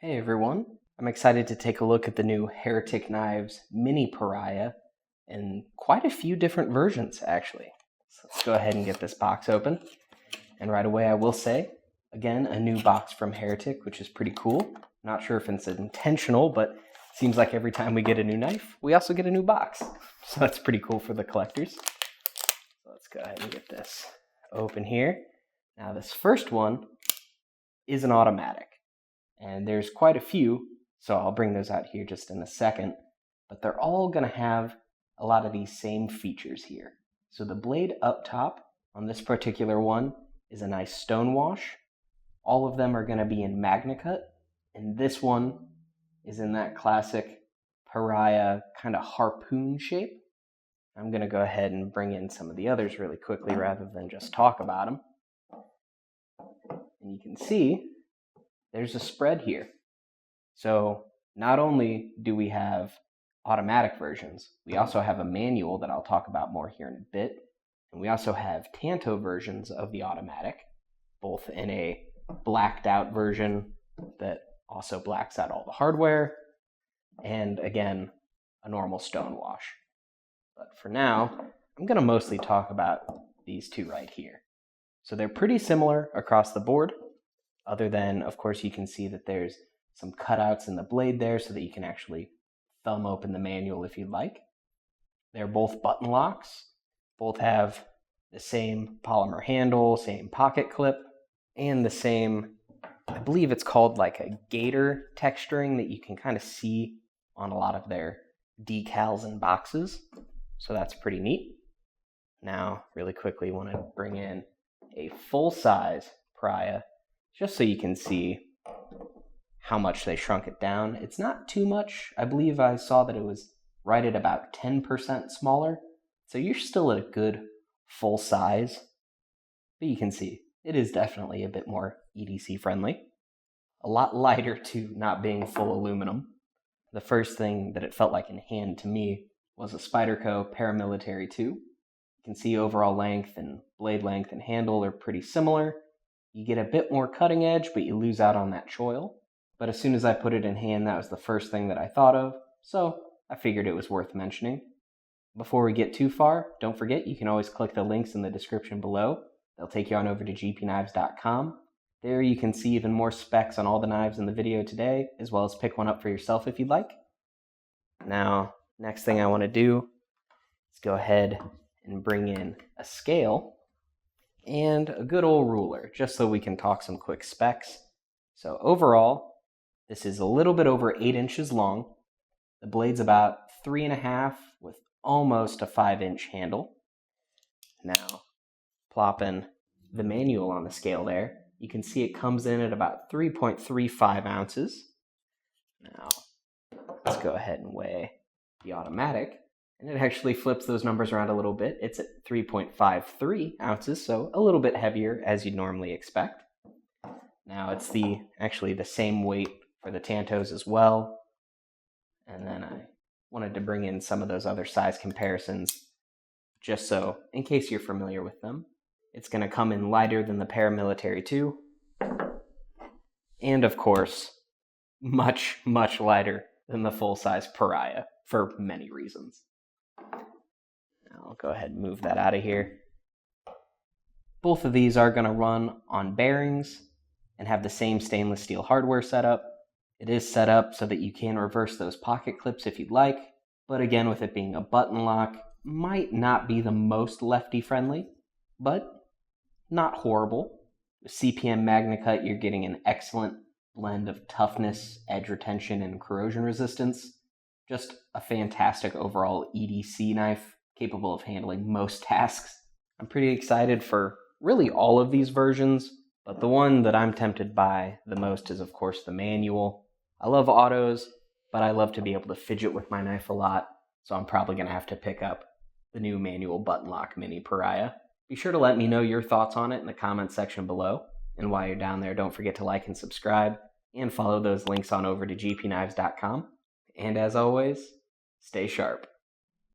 Hey everyone, I'm excited to take a look at the new Heretic Knives Mini Pariah in quite a few different versions actually. So let's go ahead and get this box open. And right away I will say, again, a new box from Heretic, which is pretty cool. Not sure if it's intentional, but it seems like every time we get a new knife, we also get a new box. So that's pretty cool for the collectors. So let's go ahead and get this open here. Now this first one is an automatic. And there's quite a few, so I'll bring those out here just in a second. But they're all going to have a lot of these same features here. So the blade up top on this particular one is a nice stone wash. All of them are going to be in MagnaCut. And this one is in that classic Pariah kind of harpoon shape. I'm going to go ahead and bring in some of the others really quickly rather than just talk about them. And you can see there's a spread here. So not only do we have automatic versions, we also have a manual that I'll talk about more here in a bit. And we also have Tanto versions of the automatic, both in a blacked out version that also blacks out all the hardware, and again, a normal stone wash. But for now, I'm going to mostly talk about these two right here. So they're pretty similar across the board. Other than, of course, you can see that there's some cutouts in the blade there so that you can actually thumb open the manual if you'd like. They're both button locks. Both have the same polymer handle, same pocket clip, and the same, I believe it's called like a gator texturing that you can kind of see on a lot of their decals and boxes. So that's pretty neat. Now, really quickly, want to bring in a full-size Pariah, just so you can see how much they shrunk it down. It's not too much. I believe I saw that it was right at about 10% smaller. So you're still at a good full size. But you can see it is definitely a bit more EDC friendly. A lot lighter too, not being full aluminum. The first thing that it felt like in hand to me was a Spyderco Paramilitary 2. You can see overall length and blade length and handle are pretty similar. You get a bit more cutting edge, but you lose out on that choil. But as soon as I put it in hand, that was the first thing that I thought of, so I figured it was worth mentioning. Before we get too far, don't forget you can always click the links in the description below. They'll take you on over to GPKNIVES.com. There you can see even more specs on all the knives in the video today, as well as pick one up for yourself if you'd like. Now, next thing I want to do is go ahead and bring in a scale and a good old ruler, just so we can talk some quick specs. So overall, this is a little bit over 8 inches long. The blade's about 3.5 with almost a 5-inch handle. Now, plopping the manual on the scale there, you can see it comes in at about 3.35 ounces. Now, let's go ahead and weigh the automatic. And it actually flips those numbers around a little bit. It's at 3.53 ounces, so a little bit heavier as you'd normally expect. Now it's actually the same weight for the Tantos as well. And then I wanted to bring in some of those other size comparisons, just so, in case you're familiar with them. It's going to come in lighter than the Paramilitary 2. And of course, much, much lighter than the full-size Pariah, for many reasons. I'll go ahead and move that out of here. Both of these are going to run on bearings and have the same stainless steel hardware setup. It is set up so that you can reverse those pocket clips if you'd like, but again, with it being a button lock, might not be the most lefty friendly, but not horrible. With CPM MagnaCut, you're getting an excellent blend of toughness, edge retention, and corrosion resistance. Just a fantastic overall EDC knife, capable of handling most tasks. I'm pretty excited for really all of these versions, but the one that I'm tempted by the most is, of course, the manual. I love autos, but I love to be able to fidget with my knife a lot, so I'm probably going to have to pick up the new manual button lock Mini Pariah. Be sure to let me know your thoughts on it in the comments section below, and while you're down there, don't forget to like and subscribe, and follow those links on over to GPKNIVES.com. And as always, stay sharp.